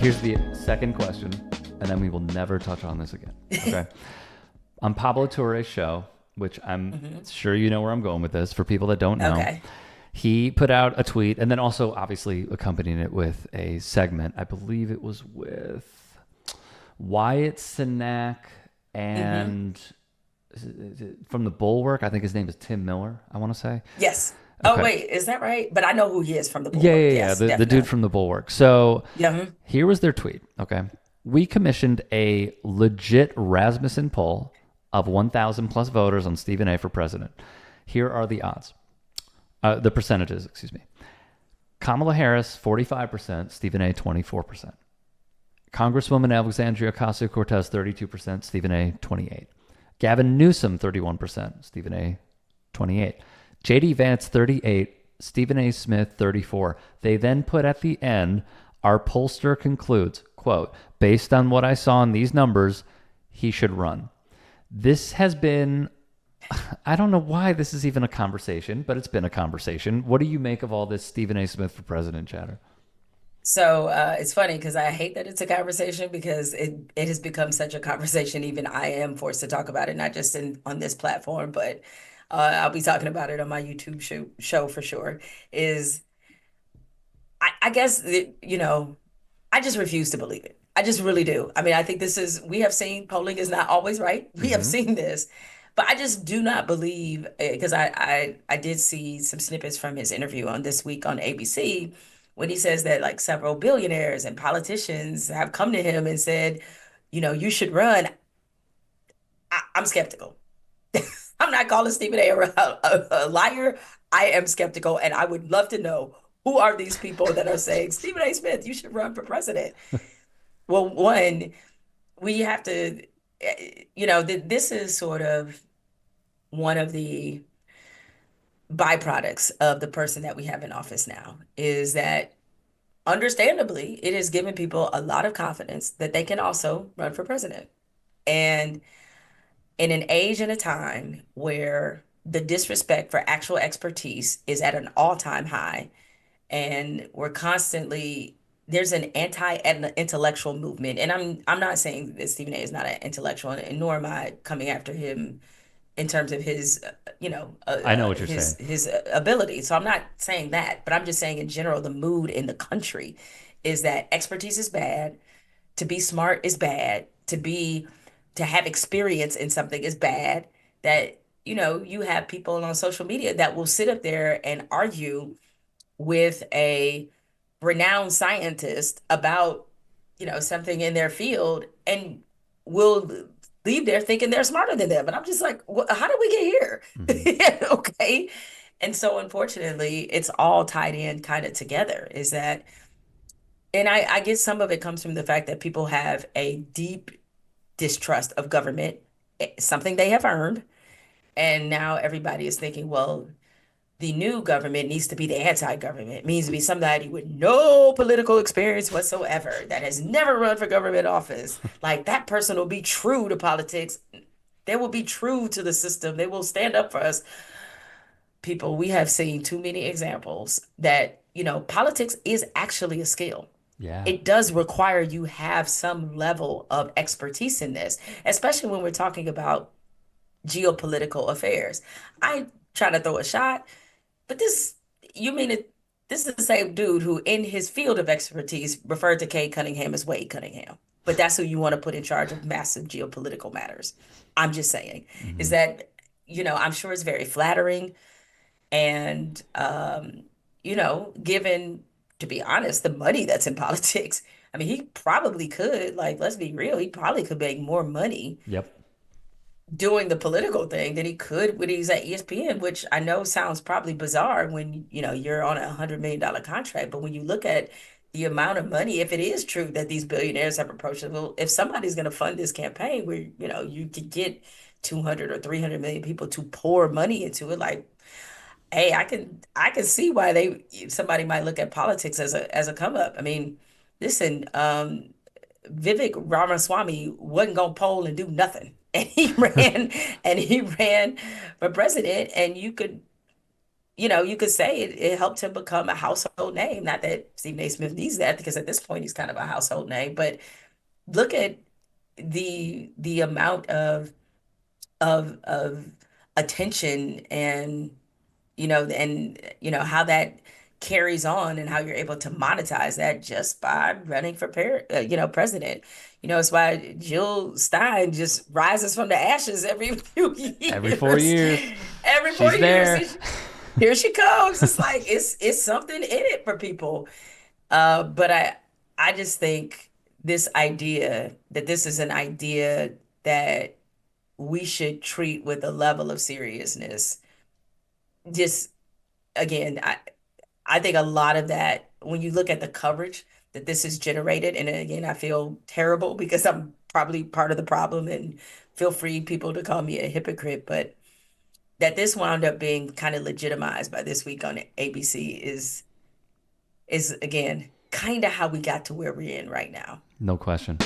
Here's the second question, and then we will never touch on this again. Okay. On Pablo Torre's show, which I'm sure you know where I'm going with this, for people that don't know, Okay. he put out a tweet and then also obviously accompanying it with a segment. I believe it was with Wyatt Cenac and is it from the Bulwark. I think his name is Tim Miller, I want to say. Yes. Oh, Okay. wait, is that right? But I know who he is from the Yeah, yeah, Bulwark. yeah. Yes, The dude definitely. from the Bulwark. So Yeah. here was their tweet. Okay. We commissioned a legit Rasmussen poll of 1,000 plus voters on Stephen A for president. Here are the odds. The percentages, excuse me. Kamala Harris, 45%, Stephen A, 24%. Congresswoman Alexandria Ocasio-Cortez, 32%, Stephen A, 28%. Gavin Newsom, 31%, Stephen A, 28%. J.D. Vance, 38%, Stephen A. Smith, 34%. They then put at the end, our pollster concludes, quote, based on what I saw in these numbers, he should run. This has been, I don't know why this is even a conversation, but it's been a conversation. What do you make of all this Stephen A. Smith for president chatter? So it's funny because I hate that it's a conversation because it has become such a conversation. Even I am forced to talk about it, not just on this platform, but I'll be talking about it on my YouTube show for sure. Is I guess I just refuse to believe it. I just really do. I mean, I think we have seen polling is not always right. We have Mm-hmm. seen this, but I just do not believe because I did see some snippets from his interview on This Week on ABC when he says that like several billionaires and politicians have come to him and said, you should run. I'm skeptical. I'm not calling Stephen a liar. I am skeptical, and I would love to know who are these people that are saying, Stephen A. Smith, you should run for president. Well, one, we have to, this is sort of one of the byproducts of the person that we have in office now, is that understandably, it has given people a lot of confidence that they can also run for president. And in an age and a time where the disrespect for actual expertise is at an all-time high, and we're constantly there's an anti-intellectual movement, and I'm not saying that Stephen A is not an intellectual, and nor am I coming after him in terms of his I know what you're saying. his ability. So I'm not saying that, but I'm just saying in general the mood in the country is that expertise is bad, to be smart is bad, to have experience in something is bad, that you have people on social media that will sit up there and argue with a renowned scientist about, something in their field and will leave there thinking they're smarter than them. And I'm just like, how did we get Mm-hmm. here? Okay. And so unfortunately, it's all tied in kind of together is that, and I guess some of it comes from the fact that people have a deep distrust of government, something they have earned. And now everybody is thinking, well, the new government needs to be the anti-government. It means to be somebody with no political experience whatsoever that has never run for government office. Like that person will be true to politics. They will be true to the system. They will stand up for us. People, we have seen too many examples that, politics is actually a skill. Yeah. It does require you have some level of expertise in this, especially when we're talking about geopolitical affairs. I try to throw a shot. But you mean it, this is the same dude who, in his field of expertise, referred to Cade Cunningham as Wade Cunningham. But that's who you want to put in charge of massive geopolitical matters. I'm just saying, is Mm-hmm. that, I'm sure it's very flattering. And, given, to be honest, the money that's in politics, I mean, he probably could, like, let's be real, he probably could make more money Yep. doing the political thing than he could when he's at ESPN, which I know sounds probably bizarre when you're on $100 million contract. But when you look at the amount of money, if it is true that these billionaires have approached it, well, if somebody's going to fund this campaign where you could get 200 or 300 million people to pour money into it, like, hey, I can see why somebody might look at politics as a come up. I mean, listen, Vivek Ramaswamy wasn't gonna poll and do nothing. And he ran for president, and you could you could say it helped him become a household name. Not that Stephen A. Smith needs that because at this point he's kind of a household name, but look at the amount of attention and how that carries on and how you're able to monetize that just by running for president. It's why Jill Stein just rises from the ashes every few Every 4 years. years, Every four she's there. years, here she comes. It's like it's something in it for people. But I just think this idea that this is an idea that we should treat with a level of seriousness. Just again, I think a lot of that, when you look at the coverage that this has generated, and again, I feel terrible because I'm probably part of the problem, and feel free people to call me a hypocrite, but that this wound up being kind of legitimized by This Week on ABC is again kind of how we got to where we're in right now. No question.